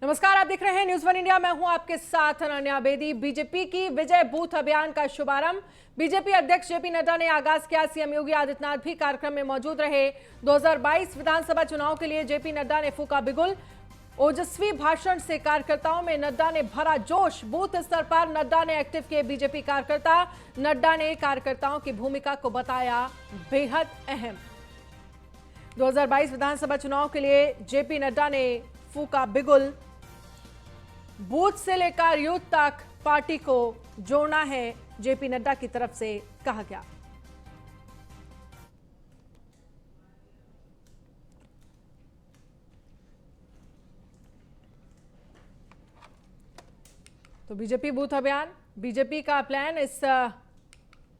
नमस्कार, आप देख रहे हैं न्यूज़ वन इंडिया। मैं हूं आपके साथ अनन्या बेदी। बीजेपी की विजय बूथ अभियान का शुभारंभ बीजेपी अध्यक्ष जेपी नड्डा ने आगाज किया। सीएम योगी आदित्यनाथ भी कार्यक्रम में मौजूद रहे। 2022 विधानसभा चुनाव के लिए जेपी नड्डा ने फूका बिगुल। ओजस्वी भाषण से कार्यकर्ताओं में नड्डा ने भरा जोश। बूथ स्तर पर नड्डा ने एक्टिव किए बीजेपी कार्यकर्ता। नड्डा ने कार्यकर्ताओं की भूमिका को बताया बेहद अहम। 2022 विधानसभा चुनाव के लिए जेपी नड्डा ने फूका बिगुल। बूथ से लेकर यूथ तक पार्टी को जोड़ना है, जेपी नड्डा की तरफ से कहा गया। तो बीजेपी बूथ अभियान, बीजेपी का प्लान इस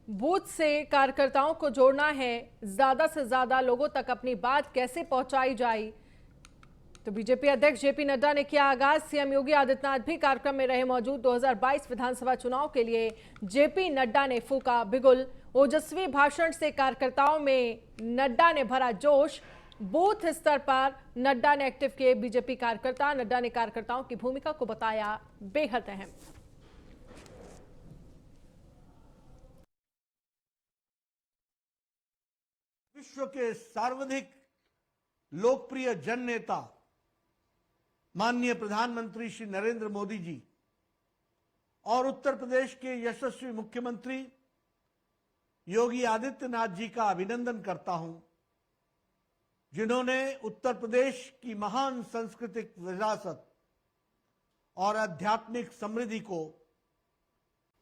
बूथ से कार्यकर्ताओं को जोड़ना है। ज्यादा से ज्यादा लोगों तक अपनी बात कैसे पहुंचाई जाए, तो बीजेपी अध्यक्ष जेपी नड्डा ने किया आगाज। सीएम योगी आदित्यनाथ भी कार्यक्रम में रहे मौजूद। 2022 विधानसभा चुनाव के लिए जेपी नड्डा ने फूका बिगुल। ओजस्वी भाषण से कार्यकर्ताओं में नड्डा ने भरा जोश। बूथ स्तर पर नड्डा ने एक्टिव किए बीजेपी कार्यकर्ता। नड्डा ने कार्यकर्ताओं की भूमिका को बताया बेहद अहम। विश्व के सर्वाधिक लोकप्रिय जन नेता माननीय प्रधानमंत्री श्री नरेंद्र मोदी जी और उत्तर प्रदेश के यशस्वी मुख्यमंत्री योगी आदित्यनाथ जी का अभिनंदन करता हूं, जिन्होंने उत्तर प्रदेश की महान सांस्कृतिक विरासत और आध्यात्मिक समृद्धि को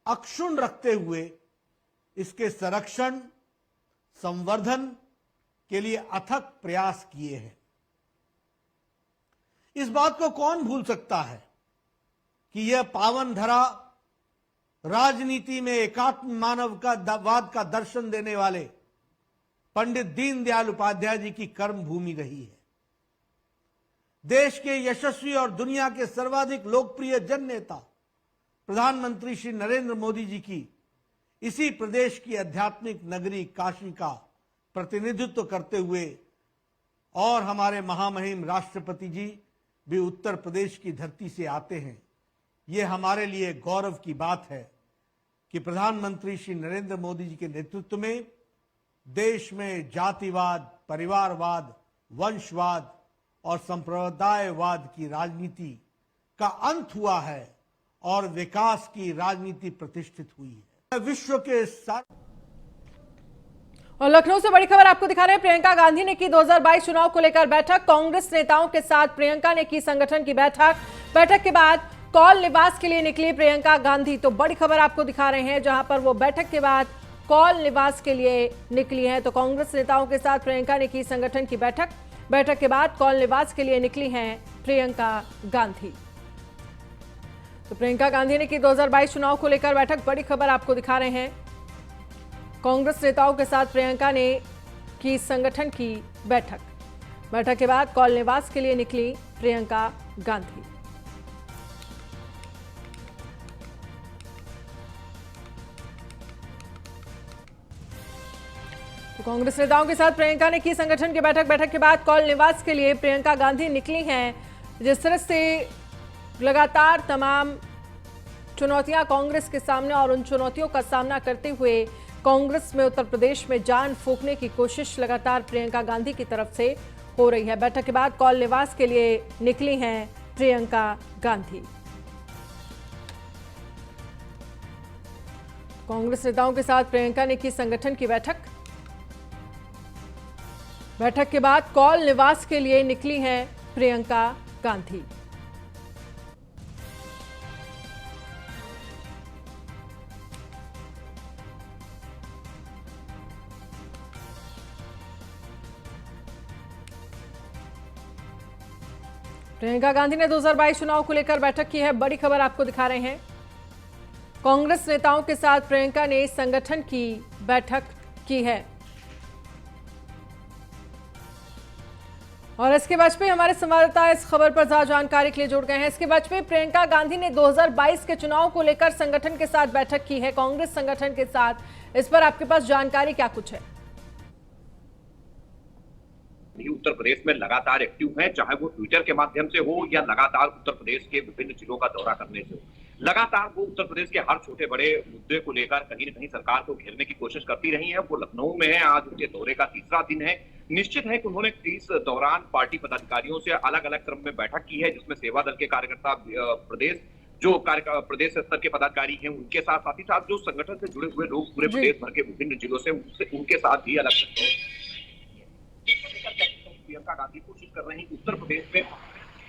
अक्षुण्ण रखते हुए इसके संरक्षण संवर्धन के लिए अथक प्रयास किए हैं। इस बात को कौन भूल सकता है कि यह पावन धरा राजनीति में एकात्म मानववाद का दर्शन देने वाले पंडित दीनदयाल उपाध्याय जी की कर्म भूमि रही है। देश के यशस्वी और दुनिया के सर्वाधिक लोकप्रिय जन नेता प्रधानमंत्री श्री नरेंद्र मोदी जी की इसी प्रदेश की आध्यात्मिक नगरी काशी का प्रतिनिधित्व करते हुए और हमारे महामहिम राष्ट्रपति जी भी उत्तर प्रदेश की धरती से आते हैं। ये हमारे लिए गौरव की बात है कि प्रधानमंत्री श्री नरेंद्र मोदी जी के नेतृत्व में देश में जातिवाद, परिवारवाद, वंशवाद और संप्रदायवाद की राजनीति का अंत हुआ है और विकास की राजनीति प्रतिष्ठित हुई है। विश्व के और लखनऊ से बड़ी खबर आपको दिखा रहे हैं। प्रियंका गांधी ने की 2022 चुनाव को लेकर बैठक। कांग्रेस नेताओं के साथ प्रियंका ने की संगठन की बैठक के बाद कौल निवास के लिए निकली प्रियंका गांधी। तो बड़ी खबर आपको दिखा रहे हैं, जहां पर वो बैठक के बाद कौल निवास के लिए निकली हैं। तो कांग्रेस नेताओं के साथ प्रियंका ने की संगठन की बैठक के बाद कौल निवास के लिए निकली हैं प्रियंका गांधी। तो प्रियंका गांधी ने की 2022 चुनाव को लेकर बैठक। बड़ी खबर आपको दिखा रहे हैं, कांग्रेस नेताओं के साथ प्रियंका ने की संगठन की बैठक के बाद कौल निवास के लिए निकली प्रियंका गांधी। तो कांग्रेस नेताओं के साथ प्रियंका ने की संगठन की बैठक के बाद कौल निवास के लिए प्रियंका गांधी निकली हैं। जिस तरह से लगातार तमाम चुनौतियां कांग्रेस के सामने और उन चुनौतियों का सामना करते हुए कांग्रेस में उत्तर प्रदेश में जान फूंकने की कोशिश लगातार प्रियंका गांधी की तरफ से हो रही है। बैठक के बाद कौल निवास के लिए निकली हैं प्रियंका गांधी। कांग्रेस नेताओं के साथ प्रियंका ने की संगठन की बैठक के बाद कौल निवास के लिए निकली हैं प्रियंका गांधी। प्रियंका गांधी ने 2022 चुनाव को लेकर बैठक की है। बड़ी खबर आपको दिखा रहे हैं, कांग्रेस नेताओं के साथ प्रियंका ने संगठन की बैठक की है। और एसके वाजपेयी हमारे संवाददाता इस खबर पर ज्यादा जानकारी के लिए जुड़ गए हैं। एसके वाजपेयी, प्रियंका गांधी ने 2022 के चुनाव को लेकर संगठन के साथ बैठक की है, कांग्रेस संगठन के साथ। इस पर आपके पास जानकारी क्या कुछ है? गांधी उत्तर प्रदेश में लगातार एक्टिव हैं, चाहे वो ट्विटर के माध्यम से हो या लगातार उत्तर प्रदेश के विभिन्न जिलों का दौरा करने से हो। लगातार वो उत्तर प्रदेश के हर छोटे बड़े मुद्दे को लेकर कहीं न कहीं सरकार को घेरने की कोशिश करती रही है। वो लखनऊ में है, आज उनके दौरे का तीसरा दिन है। निश्चित है कि उन्होंने इस दौरान पार्टी पदाधिकारियों से अलग अलग क्रम में बैठक की है, जिसमें सेवा दल के कार्यकर्ता प्रदेश स्तर के पदाधिकारी हैं उनके साथ ही साथ जो संगठन से जुड़े हुए लोग पूरे प्रदेश भर के विभिन्न जिलों से उनके साथ भी अलग प्रियंका गांधी कोशिश कर रहे हैं कि उत्तर प्रदेश में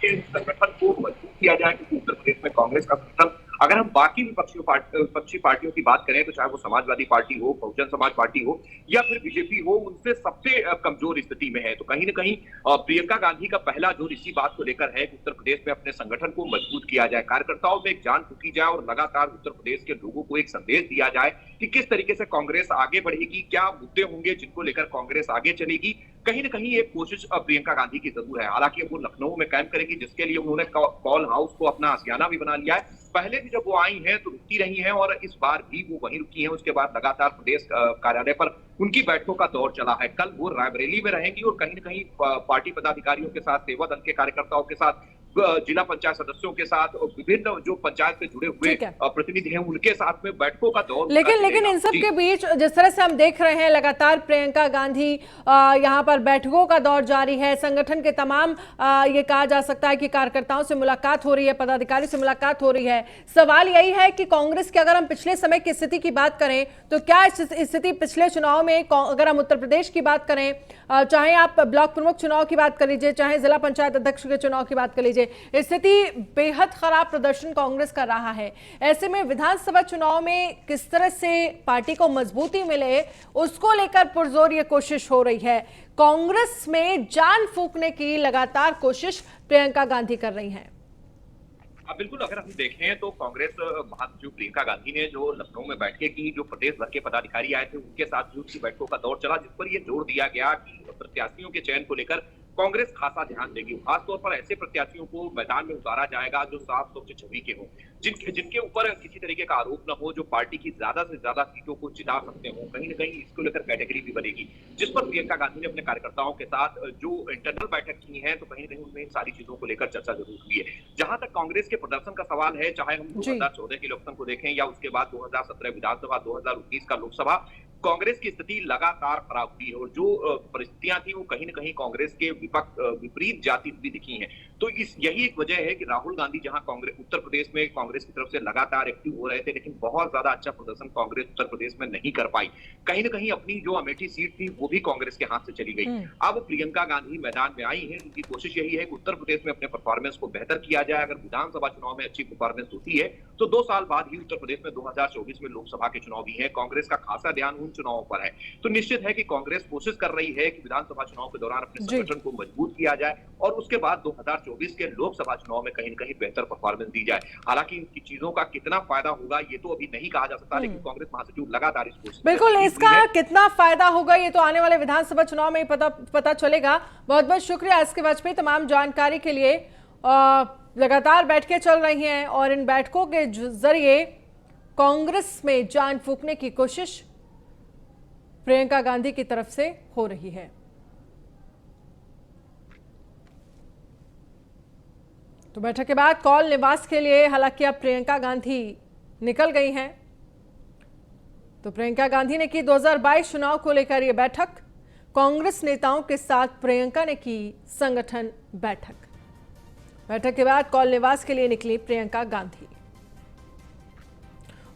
संगठन को मजबूत किया जाए, क्योंकि उत्तर प्रदेश में कांग्रेस का संगठन, अगर हम बाकी विपक्षी पार्टियों की बात करें तो चाहे वो समाजवादी पार्टी हो, बहुजन समाज पार्टी हो या फिर बीजेपी हो, उनसे सबसे कमजोर स्थिति में है। तो कहीं न कहीं प्रियंका गांधी का पहला जोर इसी बात को लेकर है कि उत्तर प्रदेश में अपने संगठन को मजबूत किया जाए, कार्यकर्ताओं में एक जान फूंकी जाए और लगातार उत्तर प्रदेश के लोगों को एक संदेश दिया जाए कि किस तरीके से कांग्रेस आगे बढ़ेगी, क्या मुद्दे होंगे जिनको लेकर कांग्रेस आगे चलेगी। कहीं न कहीं एक कोशिश प्रियंका गांधी की जरूर है। हालांकि वो लखनऊ में कैंप करेगी, जिसके लिए उन्होंने कॉल हाउस को अपना आशियाना भी बना लिया है। पहले भी जब वो आई हैं तो रुकती रही हैं और इस बार भी वो वहीं रुकी हैं। उसके बाद लगातार प्रदेश कार्यालय पर उनकी बैठकों का दौर चला है। कल वो रायबरेली में रहेंगी और कहीं न कहीं पार्टी पदाधिकारियों के साथ, सेवा दल के कार्यकर्ताओं के साथ, जिला पंचायत सदस्यों के साथ और विभिन्न जो पंचायत से जुड़े हुए प्रतिनिधि हैं उनके साथ में बैठकों का दौर। लेकिन इन सब के बीच जिस तरह से हम देख रहे हैं लगातार प्रियंका गांधी यहां पर बैठकों का दौर जारी है, संगठन के तमाम ये कहा जा सकता है कि कार्यकर्ताओं से मुलाकात हो रही है, पदाधिकारी से मुलाकात हो रही है। सवाल यही है कि कांग्रेस की अगर हम पिछले समय की स्थिति की बात करें तो क्या स्थिति पिछले चुनाव में, अगर हम उत्तर प्रदेश की बात करें, चाहे आप ब्लॉक प्रमुख चुनाव की बात कर लीजिए, चाहे जिला पंचायत अध्यक्ष के चुनाव की बात कर लीजिए, स्थिति बेहद खराब प्रदर्शन कांग्रेस कर रहा है। ऐसे में विधानसभा चुनाव में किस तरह से पार्टी को मजबूती मिले, उसको लेकर पुरजोर ये कोशिश हो रही है। कांग्रेस में जान फूंकने की लगातार कोशिश प्रियंका गांधी कर रही हैं। बिल्कुल, अगर हम देखें तो कांग्रेस महासचिव प्रियंका गांधी ने जो लखनऊ में बैठकें की, जो प्रदेश भर के पदाधिकारी आए थे उनके साथ भी उनकी बैठकों का दौर चला, जिस पर यह जोर दिया गया कि प्रत्याशियों के चयन को लेकर कांग्रेस खासा ध्यान देगी। खासतौर पर ऐसे प्रत्याशियों को मैदान में उतारा जाएगा जो साफ स्वच्छ छवि के हों, जिनके ऊपर किसी तरीके का आरोप न हो, जो पार्टी की ज्यादा से ज्यादा सीटों को जिता सकते हो। कहीं न कहीं इसको लेकर कैटेगरी भी बनेगी, जिस पर प्रियंका गांधी ने अपने कार्यकर्ताओं के साथ जो इंटरनल बैठक की है तो कहीं न कहीं उनमें इन सारी चीजों को लेकर चर्चा जरूर हुई है। जहां तक कांग्रेस के प्रदर्शन का सवाल है, चाहे हम 2014 के इलेक्शन को देखें या उसके बाद 2017 विधानसभा, 2019 का लोकसभा, कांग्रेस की स्थिति लगातार खराब हुई है और जो परिस्थितियां थी वो कहीं न कहीं कांग्रेस के विपरीत जाती हुई दिखी हैं। तो यही एक वजह है कि राहुल गांधी जहां कांग्रेस उत्तर प्रदेश में कांग्रेस की तरफ से लगातार एक्टिव हो रहे थे, लेकिन बहुत ज्यादा अच्छा प्रदर्शन कांग्रेस उत्तर प्रदेश में नहीं कर पाई। कहीं न कहीं अपनी जो अमेठी सीट थी वो भी कांग्रेस के हाथ से चली गई। अब प्रियंका गांधी मैदान में आई है, उनकी कोशिश यही है कि उत्तर प्रदेश में अपने परफॉर्मेंस को बेहतर किया जाए। अगर विधानसभा चुनाव में अच्छी परफॉर्मेंस होती है तो 2 साल बाद ही उत्तर प्रदेश में 2024 में लोकसभा के चुनाव भी है। कांग्रेस का खासा ध्यान उन चुनावों पर है। तो निश्चित है कि कांग्रेस कोशिश कर रही है कि विधानसभा चुनाव के दौरान अपने संगठन को मजबूत किया जाए और उसके बाद 2024 के लोकसभा चुनाव में कहीं न कहीं बेहतर परफॉर्मेंस दी जाए। हालांकि इन चीजों का कितना फायदा होगा ये तो अभी नहीं कहा जा सकता, लेकिन कांग्रेस महासचिव लगातार इस कोशिश बिल्कुल इसका कितना फायदा होगा ये तो आने वाले विधानसभा चुनाव में पता चलेगा। बहुत बहुत शुक्रिया इसके वाजपेयी तमाम जानकारी के लिए। लगातार बैठकें चल रही हैं और इन बैठकों के जरिए कांग्रेस में जान फूंकने की कोशिश प्रियंका गांधी की तरफ से हो रही है। तो बैठक के बाद कॉल निवास के लिए हालांकि अब प्रियंका गांधी निकल गई हैं। तो प्रियंका गांधी ने की 2022 चुनाव को लेकर यह बैठक, कांग्रेस नेताओं के साथ प्रियंका ने की संगठन बैठक। बैठक के बाद कॉल निवास के लिए निकली प्रियंका गांधी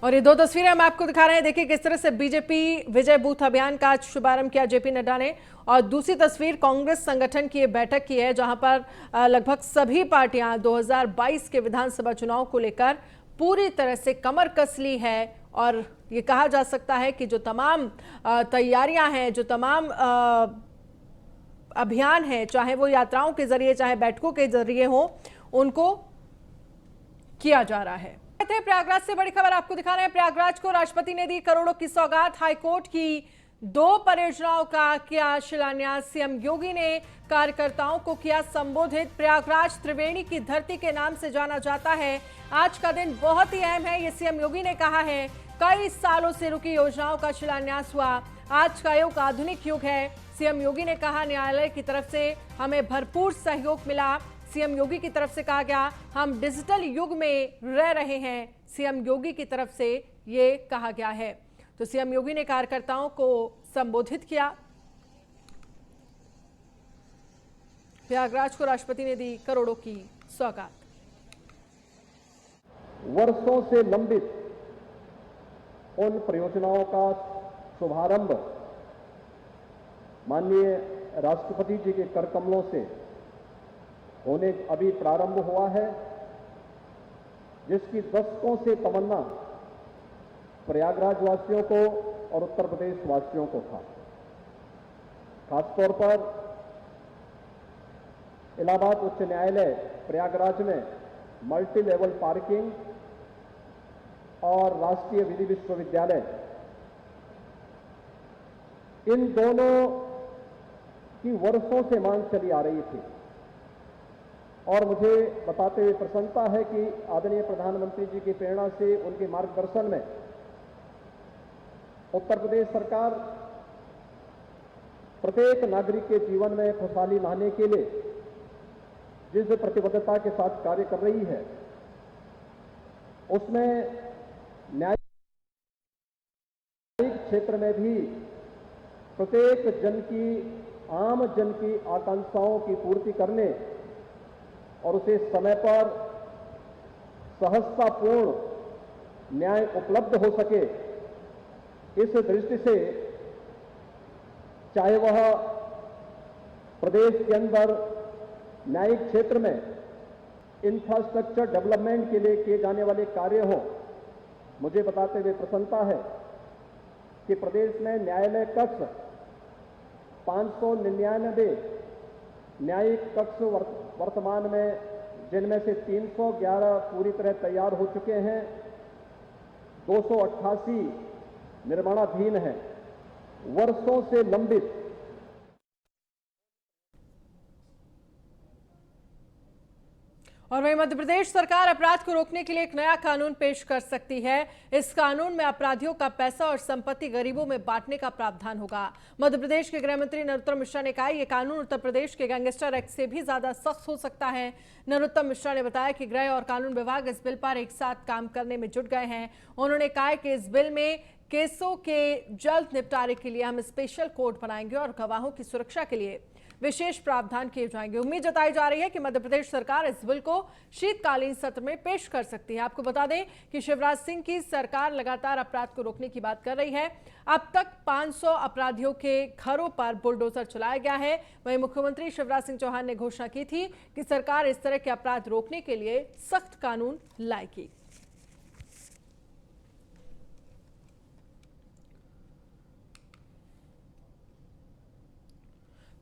और ये 2 तस्वीरें हम आपको दिखा रहे हैं। देखिए किस तरह से बीजेपी विजय बूथ अभियान का शुभारंभ किया जेपी नड्डा ने, और दूसरी तस्वीर कांग्रेस संगठन की ये बैठक की है जहां पर लगभग सभी पार्टियां 2022 के विधानसभा चुनाव को लेकर पूरी तरह से कमर कस ली है। और ये कहा जा सकता है कि जो तमाम तैयारियां हैं, जो तमाम अभियान हैं, चाहे वो यात्राओं के जरिए चाहे बैठकों के जरिए हो, उनको किया जा रहा है। प्रयागराज से बड़ी खबर आपको दिखा रहे हैं। प्रयागराज को राष्ट्रपति ने दी करोड़ों की सौगात। हाईकोर्ट की 2 परियोजनाओं का किया शिलान्यास। सीएम योगी ने कार्यकर्ताओं को किया संबोधित। प्रयागराज त्रिवेणी की धरती के नाम से जाना जाता है। आज का दिन बहुत ही अहम है, ये सीएम योगी ने कहा है। कई सालों से रुकी योजनाओं का शिलान्यास हुआ। आज का युग आधुनिक युग है। सीएम योगी ने कहा, न्यायालय की तरफ से हमें भरपूर सहयोग मिला। सीएम योगी की तरफ से कहा गया, हम डिजिटल युग में रह रहे हैं। सीएम योगी की तरफ से ये कहा गया है। तो सीएम योगी ने कार्यकर्ताओं को संबोधित किया। प्रयागराज को राष्ट्रपति ने दी करोड़ों की सौगात। वर्षों से लंबित उन परियोजनाओं का शुभारंभ माननीय राष्ट्रपति जी के कर कमलों से होने अभी प्रारंभ हुआ है, जिसकी दशकों से तमन्ना प्रयागराज वासियों को और उत्तर प्रदेश वासियों को था। खासतौर पर इलाहाबाद उच्च न्यायालय प्रयागराज में मल्टी लेवल पार्किंग और राष्ट्रीय विधि विश्वविद्यालय, इन दोनों की वर्षों से मांग चली आ रही थी। और मुझे बताते हुए प्रसन्नता है कि आदरणीय प्रधानमंत्री जी की प्रेरणा से, उनके मार्गदर्शन में उत्तर प्रदेश सरकार प्रत्येक नागरिक के जीवन में खुशहाली लाने के लिए जिस प्रतिबद्धता के साथ कार्य कर रही है, उसमें न्यायिक क्षेत्र में भी प्रत्येक जन की, आम जन की आकांक्षाओं की पूर्ति करने और उसे समय पर सहजतापूर्ण न्याय उपलब्ध हो सके, इस दृष्टि से चाहे वह प्रदेश के अंदर न्यायिक क्षेत्र में इंफ्रास्ट्रक्चर डेवलपमेंट के लिए किए जाने वाले कार्य हो, मुझे बताते हुए प्रसन्नता है कि प्रदेश में न्यायालय कक्ष 599 न्यायिक कक्ष वर्तमान में, जिनमें से 311 पूरी तरह तैयार हो चुके हैं, 288 निर्माणाधीन हैं। वर्षों से लंबित और वहीं मध्य प्रदेश सरकार अपराध को रोकने के लिए एक नया कानून पेश कर सकती है। इस कानून में अपराधियों का पैसा और संपत्ति गरीबों में बांटने का प्रावधान होगा। मध्य प्रदेश के गृह मंत्री नरोत्तम मिश्रा ने कहा, यह कानून उत्तर प्रदेश के गैंगस्टर एक्ट से भी ज्यादा सख्त हो सकता है। नरोत्तम मिश्रा ने बताया कि गृह और कानून विभाग इस बिल पर एक साथ काम करने में जुट गए हैं। उन्होंने कहा कि इस बिल में केसों के जल्द निपटारे के लिए हम स्पेशल कोर्ट बनाएंगे और गवाहों की सुरक्षा के लिए विशेष प्रावधान किए जाएंगे। उम्मीद जताई जा रही है कि मध्य प्रदेश सरकार इस बिल को शीतकालीन सत्र में पेश कर सकती है। आपको बता दें कि शिवराज सिंह की सरकार लगातार अपराध को रोकने की बात कर रही है। अब तक 500 अपराधियों के घरों पर बुलडोजर चलाया गया है। वहीं मुख्यमंत्री शिवराज सिंह चौहान ने घोषणा की थी कि सरकार इस तरह के अपराध रोकने के लिए सख्त कानून लाएगी।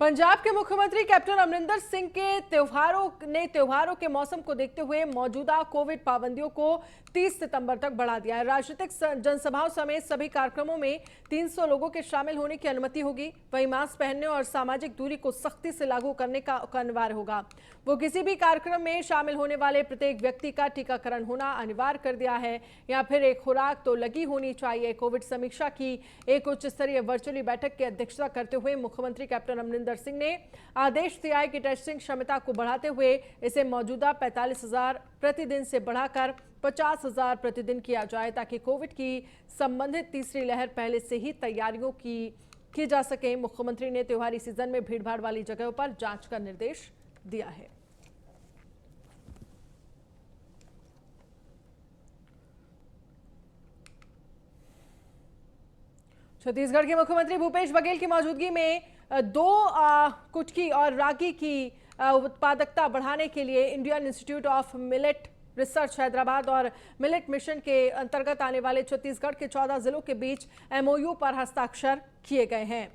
पंजाब के मुख्यमंत्री कैप्टन अमरिंदर सिंह के त्योहारों के मौसम को देखते हुए मौजूदा कोविड पाबंदियों को 30 सितंबर तक बढ़ा दिया है। राजनीतिक जनसभाओं समेत सभी कार्यक्रमों में 300 लोगों के शामिल होने की अनुमति होगी। वहीं मास्क पहनने और सामाजिक दूरी को सख्ती से लागू करने का अनिवार्य होगा। वो किसी भी कार्यक्रम में शामिल होने वाले प्रत्येक व्यक्ति का टीकाकरण होना अनिवार्य कर दिया है, या फिर एक खुराक तो लगी होनी चाहिए। कोविड समीक्षा की एक उच्च स्तरीय वर्चुअली बैठक की अध्यक्षता करते हुए मुख्यमंत्री कैप्टन अमरिंदर सिंह ने आदेश दिया है कि टेस्टिंग क्षमता को बढ़ाते हुए इसे मौजूदा 45,000 प्रतिदिन से बढ़ाकर 50,000 प्रतिदिन किया जाए, ताकि कोविड की संबंधित तीसरी लहर पहले से ही तैयारियों की जा सके। मुख्यमंत्री ने त्योहारी सीजन में भीड़भाड़ वाली जगहों पर जांच का निर्देश दिया है। छत्तीसगढ़ के मुख्यमंत्री भूपेश बघेल की मौजूदगी में कुटकी और रागी की उत्पादकता बढ़ाने के लिए Indian institute of millet research Hyderabad और मिलेट मिशन के अंतर्गत आने वाले छत्तीसगढ़ के 14 जिलों के बीच एमओयू पर हस्ताक्षर किए गए हैं।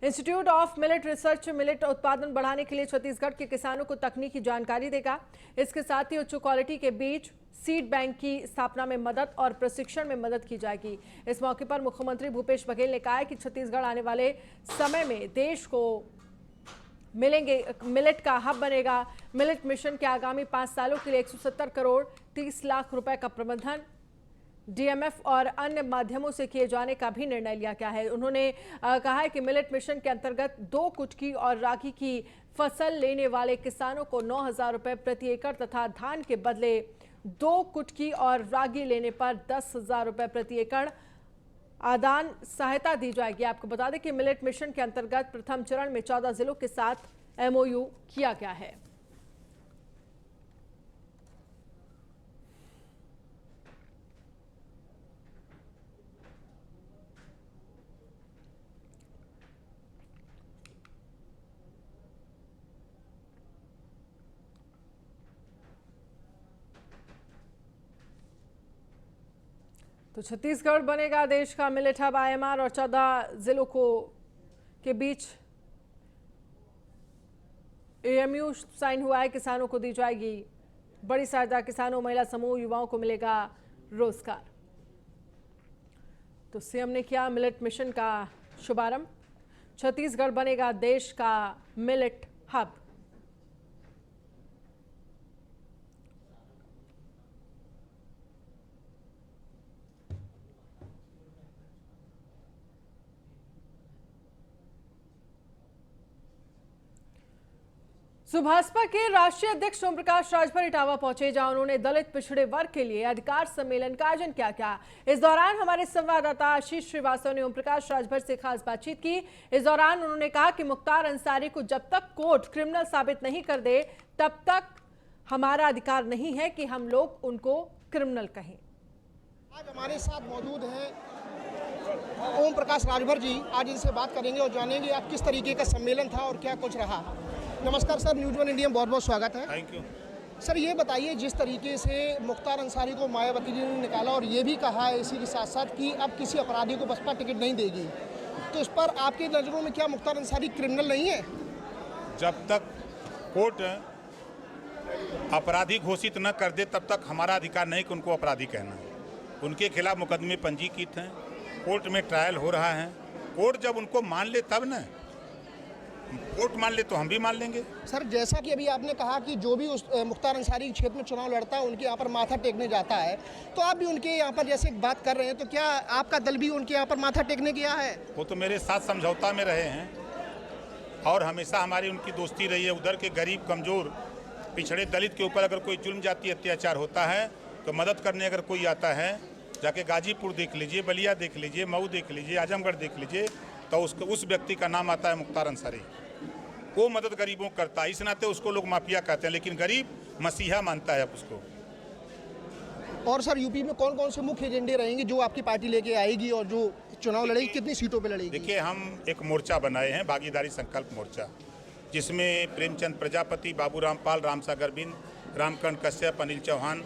Institute of millet research millet उत्पादन बढ़ाने के लिए छत्तीसगढ़ के किसानों को तकनीकी जानकारी देगा। इसके साथ ही उच्च क्वालिटी के बीज सीड बैंक की स्थापना में मदद और प्रशिक्षण में मदद की जाएगी। इस मौके पर मुख्यमंत्री भूपेश बघेल ने कहा है कि छत्तीसगढ़ आने वाले समय में देश को मिलेट का हब बनेगा। मिलेट मिशन के आगामी 5 सालों के लिए 170 करोड़ 30 लाख रुपए का प्रबंधन डीएमएफ और अन्य माध्यमों से किए जाने का भी निर्णय लिया गया है। उन्होंने कहा है कि मिलेट मिशन के अंतर्गत 2 कुटकी और रागी की फसल लेने वाले किसानों को 9,000 रुपए प्रति एकड़ तथा धान के बदले 2 कुटकी और रागी लेने पर 10,000 रुपए प्रति एकड़ आदान सहायता दी जाएगी। आपको बता दें कि मिलेट मिशन के अंतर्गत प्रथम चरण में 14 जिलों के साथ एमओयू किया गया है। तो छत्तीसगढ़ बनेगा देश का मिलेट हब। आईएमआर और 14 जिलों के बीच एमओयू साइन हुआ है। किसानों को दी जाएगी बड़ी सहायता। किसानों, महिला समूह, युवाओं को मिलेगा रोजगार। तो सीएम ने किया मिलेट मिशन का शुभारंभ। छत्तीसगढ़ बनेगा देश का मिलेट हब। भाजपा के राष्ट्रीय अध्यक्ष ओम प्रकाश राजभर इटावा पहुंचे, जहां उन्होंने दलित पिछड़े वर्ग के लिए अधिकार सम्मेलन का आयोजन किया। इस दौरान हमारे संवाददाता आशीष श्रीवास्तव ने ओम प्रकाश राजभर से खास बातचीत की। इस दौरान उन्होंने कहा कि मुख्तार अंसारी को जब तक कोर्ट क्रिमिनल साबित नहीं कर दे तब तक हमारा अधिकार नहीं है कि हम लोग उनको क्रिमिनल कहें। आज हमारे साथ मौजूद हैं ओम प्रकाश राजभर जी। आज इनसे बात करेंगे और जानेंगे आप किस तरीके का सम्मेलन था और क्या कुछ रहा। नमस्कार सर, न्यूज़ 1 इंडिया में बहुत बहुत स्वागत है। Thank you sir. ये बताइए, जिस तरीके से मुख्तार अंसारी को मायावती जी ने निकाला और ये भी कहा है इसी के साथ साथ कि अब किसी अपराधी को बसपा टिकट नहीं देगी, तो इस पर आपकी नज़रों में क्या मुख्तार अंसारी क्रिमिनल नहीं है? जब तक कोर्ट अपराधी घोषित न कर दे तब तक हमारा अधिकार नहीं कि उनको अपराधी कहना है। उनके खिलाफ मुकदमे पंजीकृत हैं, कोर्ट में ट्रायल हो रहा है। कोर्ट जब उनको मान ले तब न, कोर्ट मान ले तो हम भी मान लेंगे। सर, जैसा कि अभी आपने कहा कि जो भी उस मुख्तार अंसारी क्षेत्र में चुनाव लड़ता है उनके यहाँ पर माथा टेकने जाता है, तो आप भी उनके यहाँ पर जैसे बात कर रहे हैं, तो क्या आपका दल भी उनके यहाँ पर माथा टेकने गया है? वो तो मेरे साथ समझौता में रहे हैं और हमेशा हमारी उनकी दोस्ती रही है। उधर के गरीब, कमज़ोर, पिछड़े दलित के ऊपर अगर कोई जुल्म जाति अत्याचार होता है तो मदद करने अगर कोई आता है, जाके गाजीपुर देख लीजिए, बलिया देख लीजिए, मऊ देख लीजिए, आजमगढ़ देख लीजिए, तो उस व्यक्ति का नाम आता है मुख्तार अंसारी। वो मदद गरीबों करता है, इस नाते उसको लोग माफिया कहते हैं, लेकिन गरीब मसीहा मानता है अब उसको। और सर, यूपी में कौन कौन से मुख्य एजेंडे रहेंगे जो आपकी पार्टी लेके आएगी और जो चुनाव लड़ेगी, कितनी सीटों पे लड़ेगी? देखिए, हम एक मोर्चा बनाए हैं, भागीदारी संकल्प मोर्चा, जिसमें प्रेमचंद प्रजापति, बाबू रामपाल, रामसागर बिंद, रामकर्ण कश्यप, अनिल चौहान,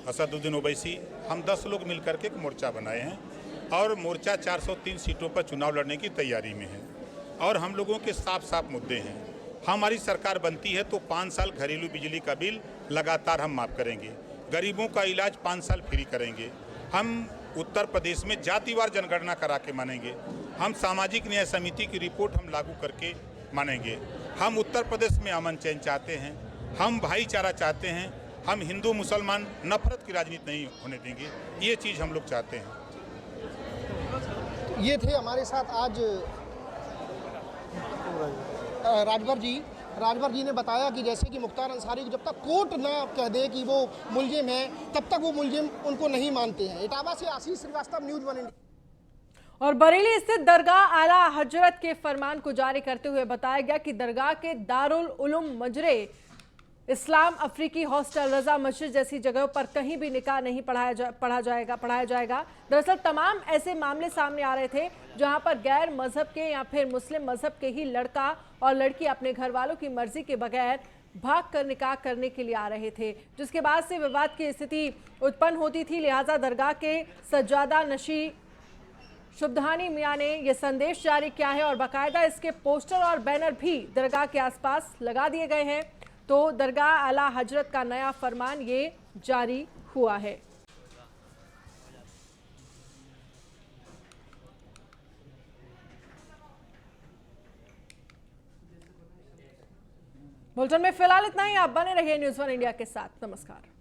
असदुद्दीन ओवैसी, हम 10 लोग मिलकर के एक मोर्चा बनाए हैं और मोर्चा 403 सीटों पर चुनाव लड़ने की तैयारी में है। और हम लोगों के साफ साफ मुद्दे हैं। हमारी सरकार बनती है तो 5 साल घरेलू बिजली का बिल लगातार हम माफ़ करेंगे, गरीबों का इलाज 5 साल फ्री करेंगे, हम उत्तर प्रदेश में जातिवार जनगणना करा के मानेंगे, हम सामाजिक न्याय समिति की रिपोर्ट हम लागू करके मानेंगे, हम उत्तर प्रदेश में अमन चैन चाहते हैं, हम भाईचारा चाहते हैं, हम हिंदू मुसलमान नफरत की राजनीति नहीं होने देंगे। ये चीज़ हम लोग चाहते हैं। ये थे हमारे साथ आज राजभर जी ने बताया कि जैसे कि मुख्तार अंसारी को जब तक कोर्ट ना कह दे कि वो मुलजिम है, तब तक वो मुलजिम उनको नहीं मानते हैं। इटावा से आशीष श्रीवास्तव, न्यूज़ 1 इंडिया। और बरेली स्थित दरगाह आला हजरत के फरमान को जारी करते हुए बताया गया कि दरगाह के दारुल उलूम मजरे इस्लाम अफ्रीकी हॉस्टल रजा मस्जिद जैसी जगहों पर कहीं भी निकाह नहीं पढ़ाया जाएगा। दरअसल तमाम ऐसे मामले सामने आ रहे थे जहां पर गैर मजहब के या फिर मुस्लिम मजहब के ही लड़का और लड़की अपने घर वालों की मर्जी के बगैर भाग कर निकाह करने के लिए आ रहे थे, जिसके बाद से विवाद की स्थिति उत्पन्न होती थी। लिहाजा दरगाह के सज्जादा नशी शुभधानी मियाँ ने यह संदेश जारी किया है और बाकायदा इसके पोस्टर और बैनर भी दरगाह के आसपास लगा दिए गए हैं। तो दरगाह आला हजरत का नया फरमान ये जारी हुआ है। बुलेटिन में फिलहाल इतना ही। आप बने रहिए न्यूज़ 1 इंडिया के साथ। नमस्कार।